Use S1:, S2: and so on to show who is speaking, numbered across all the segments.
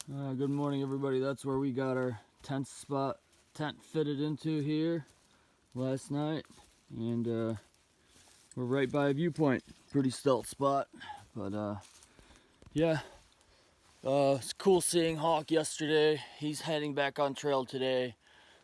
S1: Good morning, everybody. That's where we got our tent fitted into here last night, and we're right by a viewpoint. Pretty stealth spot, but yeah, it's cool seeing Hawk yesterday. He's heading back on trail today,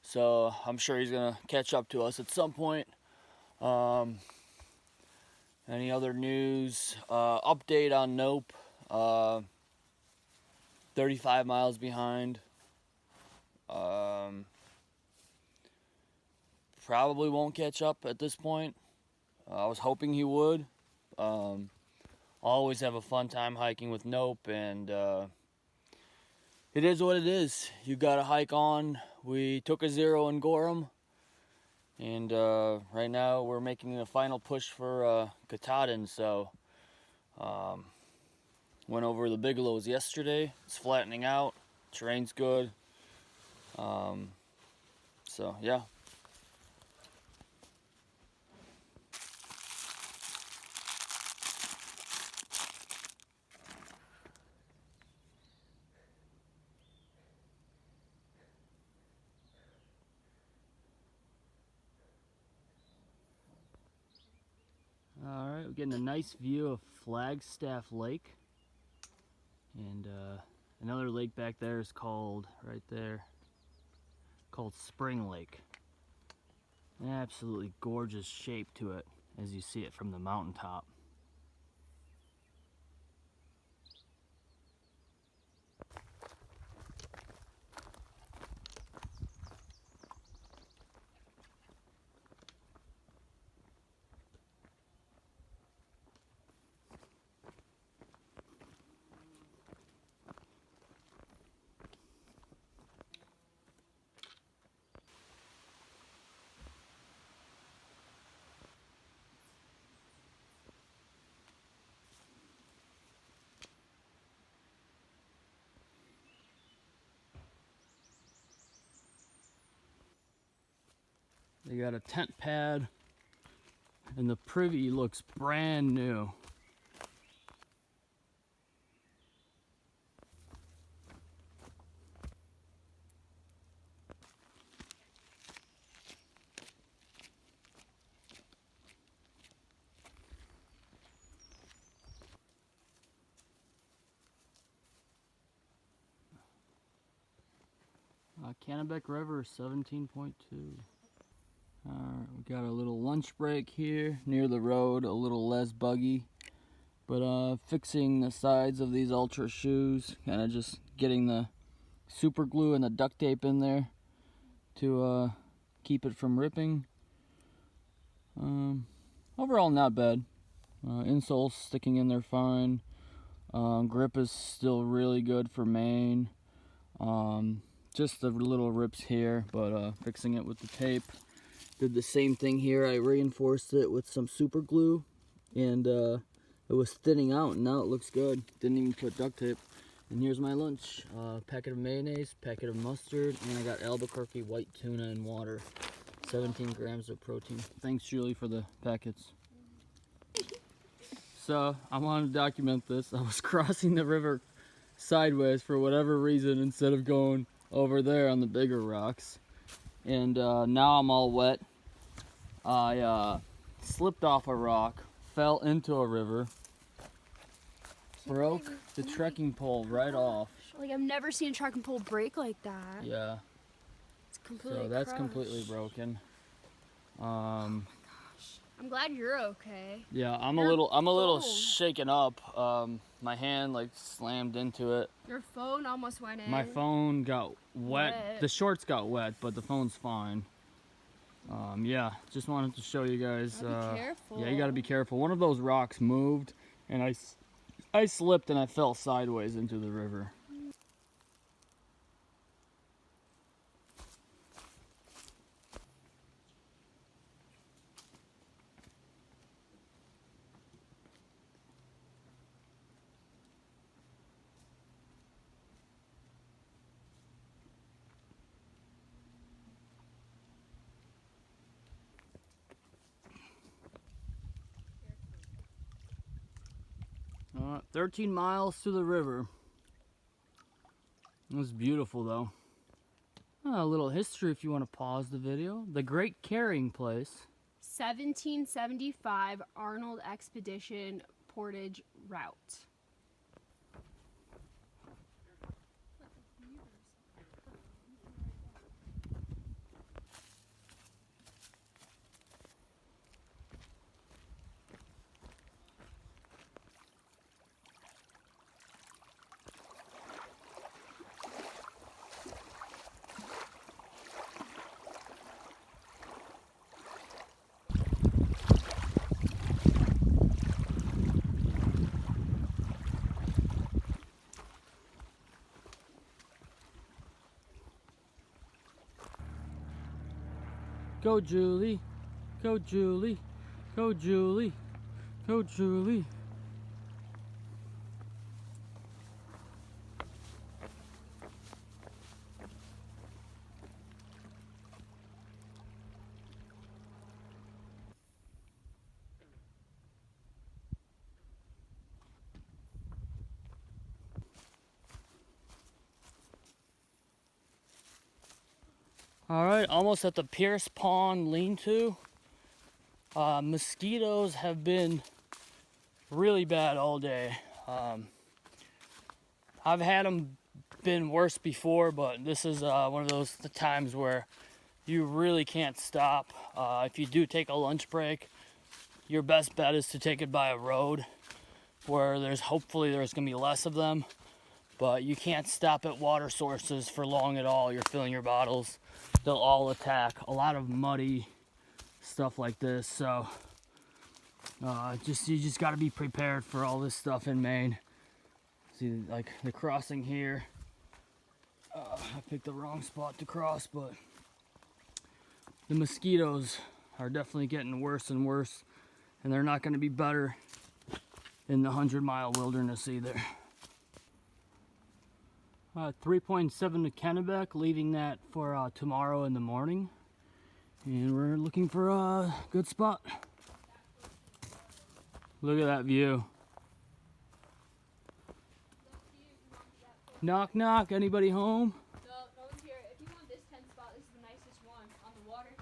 S1: so I'm sure he's gonna catch up to us at some point. Any other news? Update on Nope. 35 miles behind. Probably won't catch up at this point. I was hoping he would. Always have a fun time hiking with Nope, and it is what it is. You gotta hike on. We took a 0 in Gorham, and right now we're making a final push for Katahdin. So went over the Bigelows yesterday. It's flattening out. Terrain's good. So yeah. Alright, we're getting a nice view of Flagstaff Lake. And another lake back there is called, right there, called Spring Lake. An absolutely gorgeous shape to it as you see it from the mountaintop. They got a tent pad, and the privy looks brand new. Kennebec River 17.2. Alright, we got a little lunch break here near the road, a little less buggy. But fixing the sides of these Ultra shoes, kind of just getting the super glue and the duct tape in there to keep it from ripping. Overall not bad. Insole's sticking in there fine. Grip is still really good for Maine. Just the little rips here, but fixing it with the tape. Did the same thing here. I reinforced it with some super glue, and it was thinning out, and now it looks good. Didn't even put duct tape. And here's my lunch. Packet of mayonnaise, packet of mustard, and I got Albuquerque white tuna and water. 17 grams of protein. Thanks, Julie, for the packets. So, I wanted to document this. I was crossing the river sideways for whatever reason instead of going over there on the bigger rocks. And now I'm all wet. I slipped off a rock, fell into a river, broke the trekking pole right off.
S2: Like, I've never seen a trekking pole break like that.
S1: Yeah.
S2: It's completely
S1: So that's
S2: crushed.
S1: completely broken.
S2: Oh my gosh. I'm glad you're okay.
S1: Yeah, I'm
S2: Your
S1: a little
S2: phone.
S1: shaken up. My hand like slammed into it.
S2: Your phone almost went in.
S1: My phone got wet. The shorts got wet, but the phone's fine. Yeah, just wanted to show you guys.
S2: Be careful.
S1: Yeah, you gotta be careful. One of those rocks moved, and I slipped and I fell sideways into the river. All right, 13 miles to the river. It was beautiful though. A little history if you want to pause the video. The Great Carrying Place.
S2: 1775 Arnold Expedition Portage Route.
S1: Go Julie, go Julie, go Julie, go Julie. All right, almost at the Pierce Pond lean-to. Mosquitoes have been really bad all day. I've had them been worse before, but this is one of those times where you really can't stop. If you do take a lunch break, your best bet is to take it by a road where hopefully there's gonna be less of them, but you can't stop at water sources for long at all. You're filling your bottles. They'll all attack. A lot of muddy stuff like this, so you just got to be prepared for all this stuff in Maine. See, like the crossing here, I picked the wrong spot to cross, but the mosquitoes are definitely getting worse and worse, and they're not going to be better in the 100-mile wilderness either. 3.7 to Kennebec, leaving that for tomorrow in the morning. And we're looking for a good spot. Look at that view. Knock, knock. Anybody home?
S2: No, no one's here. If you want this tent spot, this is the nicest one on the water.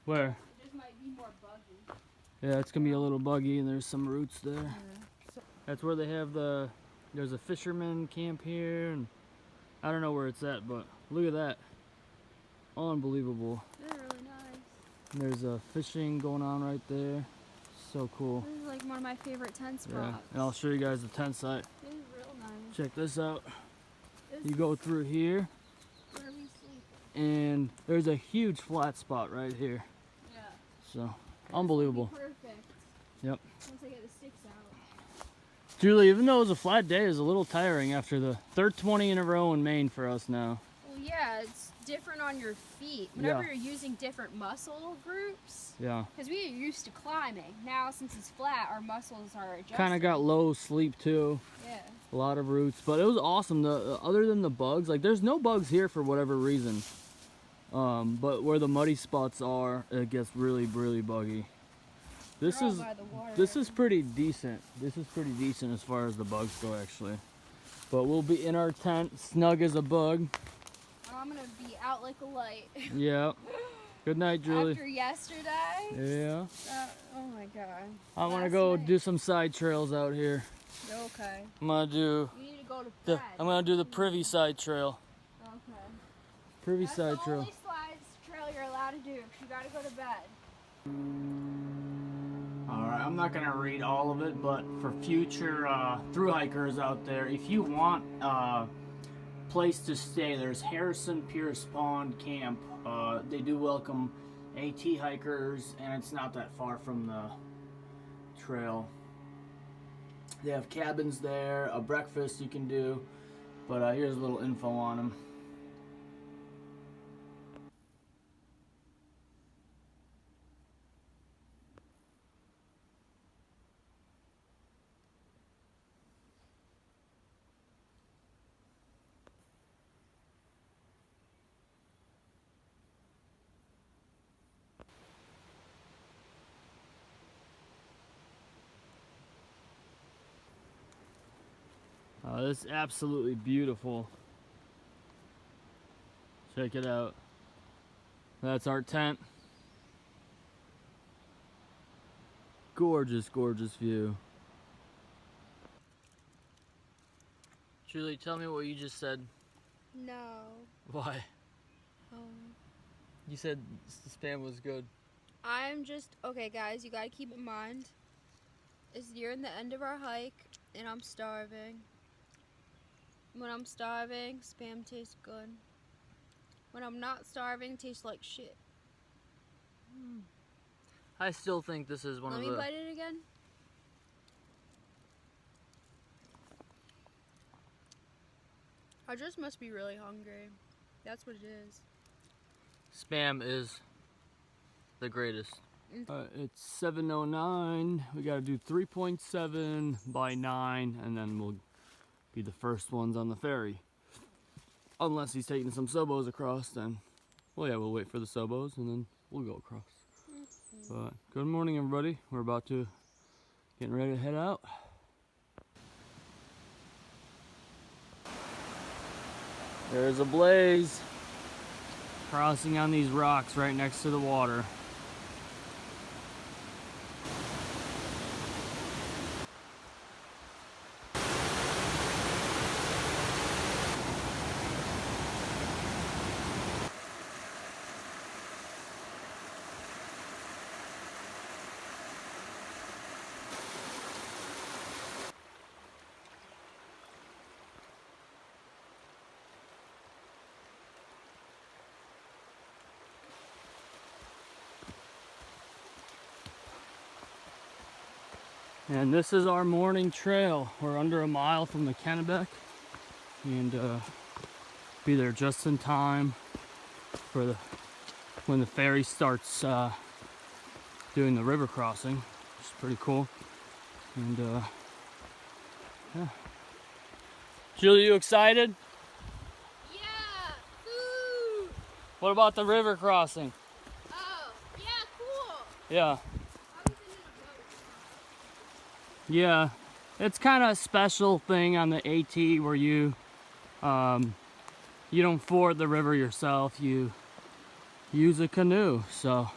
S1: Where?
S2: It just might be more buggy.
S1: Yeah, it's gonna be a little buggy, and there's some roots there. That's where they have there's a fisherman camp here, and I don't know where it's at, but look at that. Unbelievable.
S2: This is really nice.
S1: And there's fishing going on right there. So cool.
S2: This is like one of my favorite tent spots.
S1: Yeah, and I'll show you guys the tent site.
S2: This is real nice.
S1: Check this out.
S2: This
S1: You go through here,
S2: where we sleep.
S1: and there's a huge flat spot right here.
S2: Yeah.
S1: So, unbelievable.
S2: This will be perfect.
S1: Yep.
S2: Once I get the sticks out.
S1: Julie, even though it was a flat day, it was a little tiring after the third 20 in a row in Maine for us now.
S2: Well, yeah, it's different on your feet. Whenever
S1: Yeah.
S2: you're using different muscle groups.
S1: Yeah.
S2: Because we are used to climbing. Now, since it's flat, our muscles are adjusting.
S1: Kind of got low sleep too.
S2: Yeah.
S1: A lot of roots, but it was awesome. Other than the bugs, like there's no bugs here for whatever reason. But where the muddy spots are, it gets really, really buggy. This
S2: They're all
S1: is
S2: by the water.
S1: this is pretty decent. This is pretty decent as far as the bugs go, actually. But we'll be in our tent, snug as a bug.
S2: I'm gonna be out like a light.
S1: Yeah. Good night, Julie.
S2: After yesterday.
S1: Yeah.
S2: Oh my god.
S1: I want to
S2: Last
S1: go
S2: night.
S1: do some side trails out here.
S2: Okay.
S1: I'm gonna do
S2: You need to go to bed.
S1: the Privy Side Trail.
S2: Okay.
S1: Privy
S2: That's
S1: Side
S2: the
S1: Trail.
S2: only slides trail you're allowed to do. 'Cause you gotta go to bed.
S1: Alright, I'm not going to read all of it, but for future thru hikers out there, if you want a place to stay, there's Harrison Pierce Pond Camp. They do welcome AT hikers, and it's not that far from the trail. They have cabins there, a breakfast you can do, but here's a little info on them. This is absolutely beautiful. Check it out. That's our tent. Gorgeous, gorgeous view. Julie, tell me what you just said.
S2: No.
S1: Why? You said the spam was good.
S2: Okay guys, you gotta keep in mind, is nearing the end of our hike and I'm starving. When I'm starving, spam tastes good. When I'm not starving, it tastes like shit.
S1: I still think this is one
S2: Let
S1: of
S2: me
S1: the...
S2: bite it again. I just must be really hungry. That's what it is.
S1: Spam is the greatest. It's 7:09. We gotta do 3.7 by 9, and then we'll be the first ones on the ferry. Unless he's taking some sobos across, then, well, yeah, we'll wait for the sobos, and then we'll go across. But good morning, everybody. We're about to getting ready to head out. There's a blaze crossing on these rocks right next to the water. And this is our morning trail. We're under a mile from the Kennebec, and be there just in time for when the ferry starts doing the river crossing, which is pretty cool. And yeah. Julie, you excited?
S2: Yeah, food.
S1: What about the river crossing?
S2: Oh, yeah, cool.
S1: Yeah. Yeah, it's kind of a special thing on the AT where you don't ford the river yourself, you use a canoe. So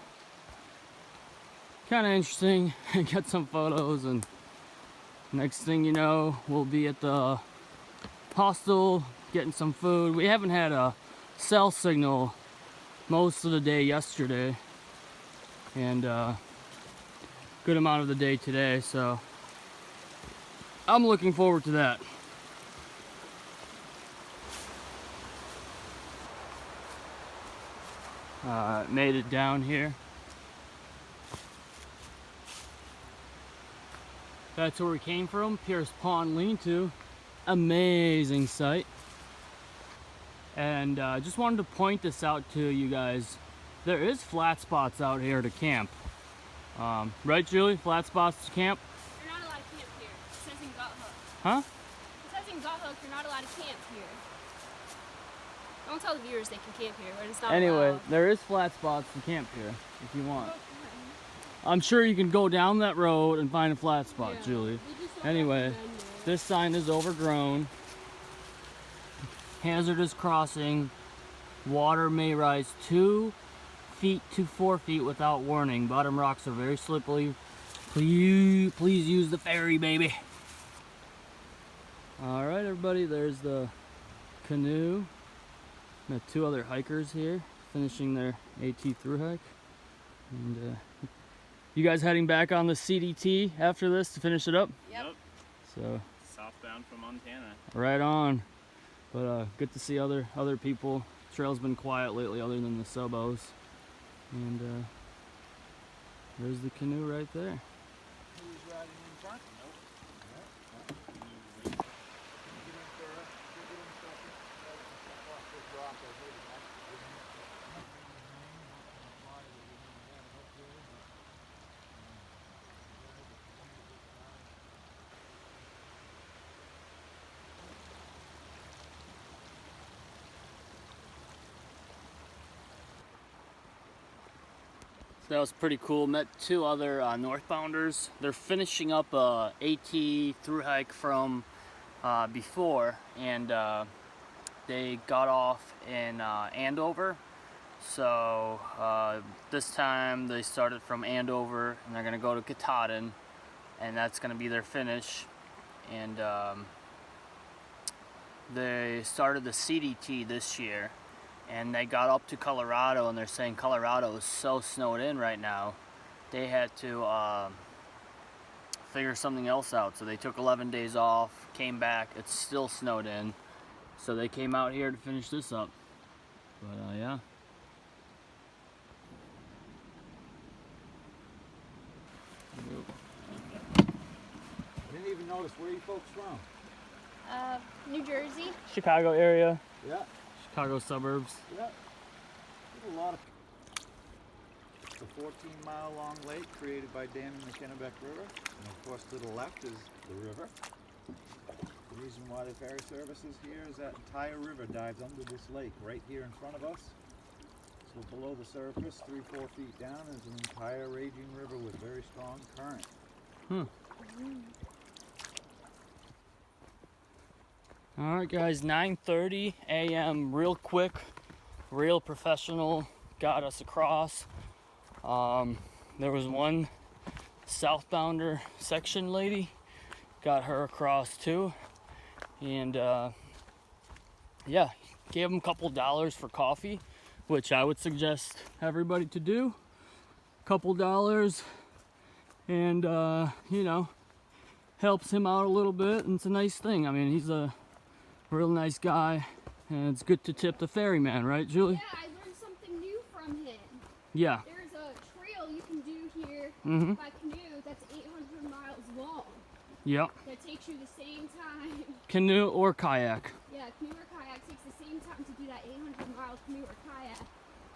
S1: kind of interesting. Get some photos, and next thing you know, we'll be at the hostel getting some food. We haven't had a cell signal most of the day yesterday, and good amount of the day today, so I'm looking forward to that. Made it down here. That's where we came from, Pierce Pond Lean-To. Amazing sight. And just wanted to point this out to you guys. There is flat spots out here to camp. Right, Julie? Flat spots to camp?
S2: You're not allowed to camp here. It says in Gut Hook.
S1: Huh?
S2: It says in Gut Hook you're not allowed to camp here. Don't tell the viewers they can camp here, but it's not
S1: Anyway,
S2: allowed.
S1: there is flat spots to camp here if you want. I'm sure you can go down that road and find a flat spot,
S2: Yeah.
S1: Julie.
S2: We just don't
S1: Anyway,
S2: recommend it.
S1: this sign is overgrown. Hazardous crossing. Water may rise 2 feet to 4 feet without warning. Bottom rocks are very slippery. Please use the ferry, baby. All right, everybody, there's the canoe. Got 2 other hikers here finishing their AT thru hike. And you guys heading back on the CDT after this to finish it up?
S2: Yep.
S1: So
S3: Southbound from Montana.
S1: right on. But good to see other people. Trail's been quiet lately other than the Sobos. And there's the canoe right there.
S3: Who's riding in front?
S1: That was pretty cool. Met 2 other northbounders. They're finishing up a AT thru hike from before, and they got off in Andover. So this time they started from Andover, and they're gonna go to Katahdin, and that's gonna be their finish. And they started the CDT this year, and they got up to Colorado, and they're saying Colorado is so snowed in right now, they had to figure something else out. So they took 11 days off, came back, it's still snowed in, so they came out here to finish this up. But yeah.
S4: I didn't even notice. Where are you folks from?
S2: New Jersey.
S1: Chicago area.
S4: Yeah.
S1: Chicago suburbs.
S4: Yeah. There's a lot of... It's a 14-mile-long lake created by damming the Kennebec River. And of course, to the left is the river. The reason why the ferry service is here is that entire river dives under this lake right here in front of us. So below the surface, 3-4 feet down, is an entire raging river with very strong current.
S1: Alright guys, 9:30 a.m. real quick, real professional, got us across. There was one southbounder section lady, got her across too. And yeah, gave them a couple dollars for coffee, which I would suggest everybody to do. Couple dollars, and you know, helps him out a little bit, and it's a nice thing. I mean, he's a real nice guy, and it's good to tip the ferryman, right, Julie?
S2: Yeah, I learned something new from him.
S1: Yeah.
S2: There's a trail you can do here by canoe that's 800 miles long.
S1: Yep.
S2: That takes you the same time.
S1: Canoe or kayak.
S2: Yeah, canoe or kayak takes the same time to do that 800 miles canoe or kayak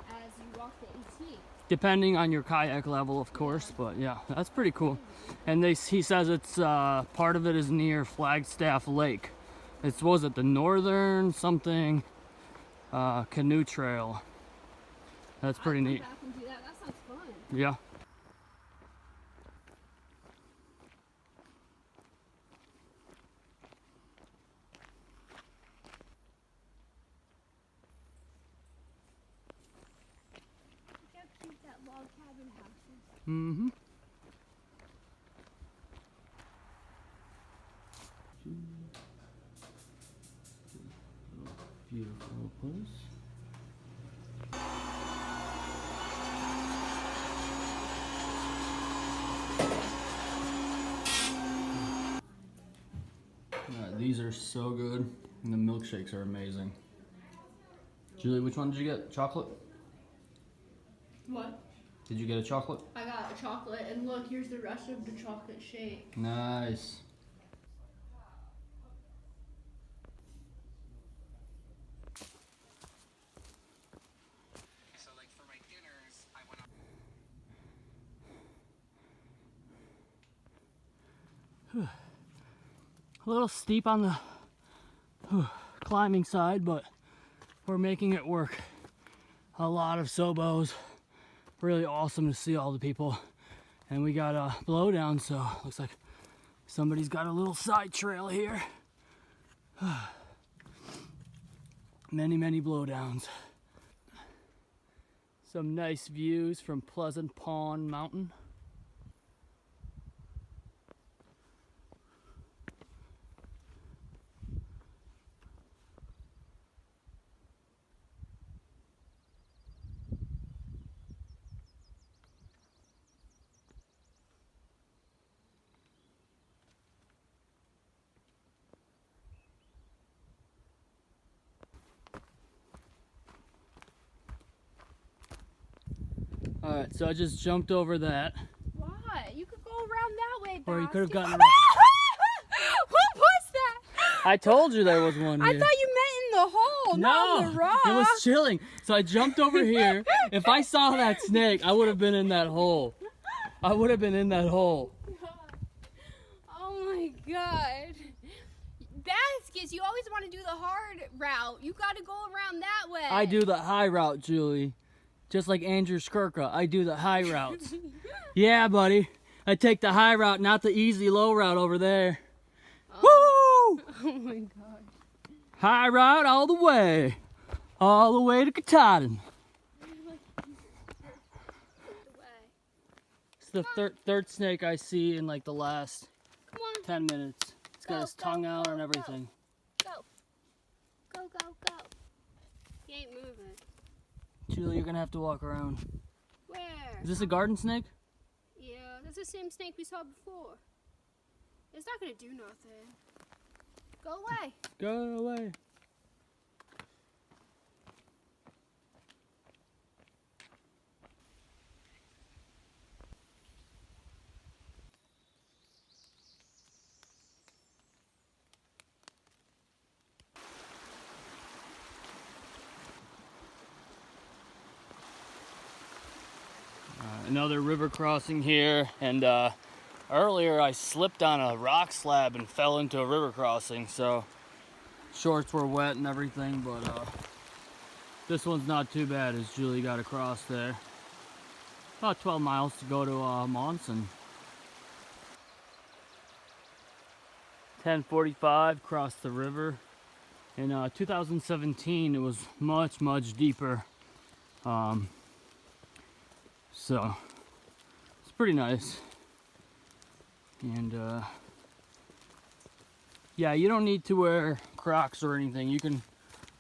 S2: as you walk the AT.
S1: Depending on your kayak level, of course, but yeah, that's pretty cool. And he says it's part of it is near Flagstaff Lake. Was it the Northern something canoe trail? That's pretty neat.
S2: Back and do that. That sounds fun.
S1: Yeah.
S2: Look how cute that log cabin house is.
S1: Mm-hmm. Beautiful place. These are so good, and the milkshakes are amazing. Julie, which one did you get? Chocolate?
S2: What?
S1: Did you get a chocolate?
S2: I got a chocolate, and look, here's the rest of the chocolate shake.
S1: Nice.
S5: So like for my dinners, I went up.
S1: A little steep on the climbing side, but we're making it work. A lot of sobos. Really awesome to see all the people. And we got a blowdown, so looks like somebody's got a little side trail here. Many, many blowdowns. Some nice views from Pleasant Pond Mountain. Alright, so I just jumped over that.
S2: Why? You could go around that way,
S1: Or you could have
S2: Basket.
S1: gotten...
S2: Who was that?
S1: I told you there was one
S2: I
S1: here.
S2: thought you meant in the hole, not in the rock.
S1: it was chilling. So I jumped over here. If I saw that snake, I would have been in that hole. I would have been in that hole.
S2: Oh my god. Baskets, you always want to do the hard route. You got to go around that way.
S1: I do the high route, Julie. Just like Andrew Skirka, I do the high routes. Yeah, buddy. I take the high route, not the easy low route over there. Woo!
S2: Oh my god.
S1: High ride all the way to Katahdin. It's the third snake I see in like the last
S2: Come on.
S1: 10 minutes. It's got his tongue out and everything.
S2: Go. Go, go, go. He ain't moving.
S1: Julie, you're gonna have to walk around.
S2: Where?
S1: Is this a garden snake?
S2: Yeah, that's the same snake we saw before. It's not gonna do nothing. Go away.
S1: Go away. Another river crossing here, and earlier I slipped on a rock slab and fell into a river crossing, so shorts were wet and everything, but this one's not too bad as Julie got across there. About 12 miles to go to Monson. 10:45, crossed the river. In 2017 it was much deeper. So it's pretty nice. And yeah, you don't need to wear Crocs or anything. You can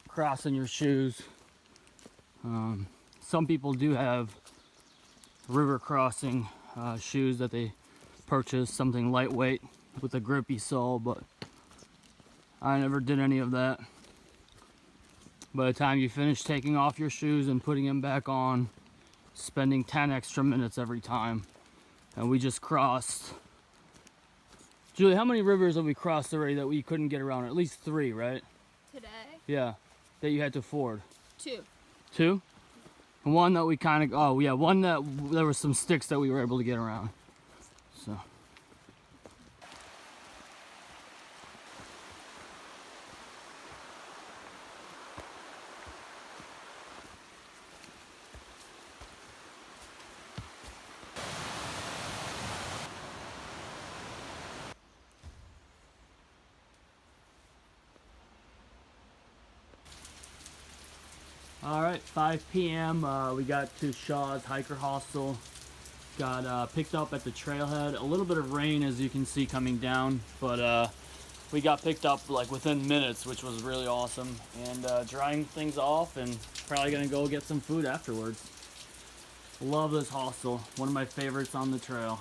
S1: cross in your shoes. Some people do have river crossing shoes that they purchase, something lightweight with a grippy sole, but I never did any of that. By the time you finish taking off your shoes and putting them back on, spending 10 extra minutes every time. And we just crossed. Julie, how many rivers have we crossed already that we couldn't get around? At least 3, right?
S2: Today?
S1: Yeah, that you had to ford.
S2: 2.
S1: 2? And one that we kind of, oh yeah, one that there were some sticks that we were able to get around. So. All right, 5 p.m. We got to Shaw's Hiker Hostel. Got picked up at the trailhead. A little bit of rain, as you can see, coming down, but we got picked up like within minutes, which was really awesome. And drying things off, and probably gonna go get some food afterwards. Love this hostel. One of my favorites on the trail.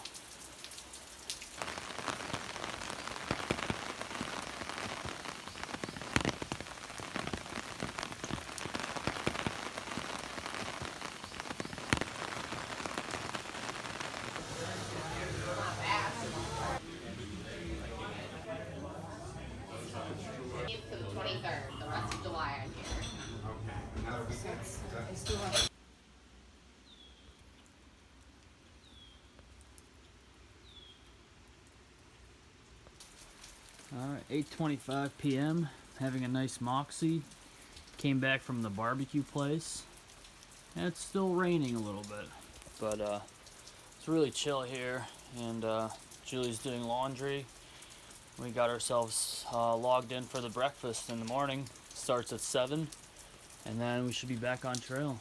S5: To the 23rd, the rest of July I'm here.
S1: Alright, 8:25 p.m. Having a nice moxie. Came back from the barbecue place. And it's still raining a little bit. But it's really chill here. And Julie's doing laundry. We got ourselves logged in for the breakfast in the morning. Starts at 7. And then we should be back on trail.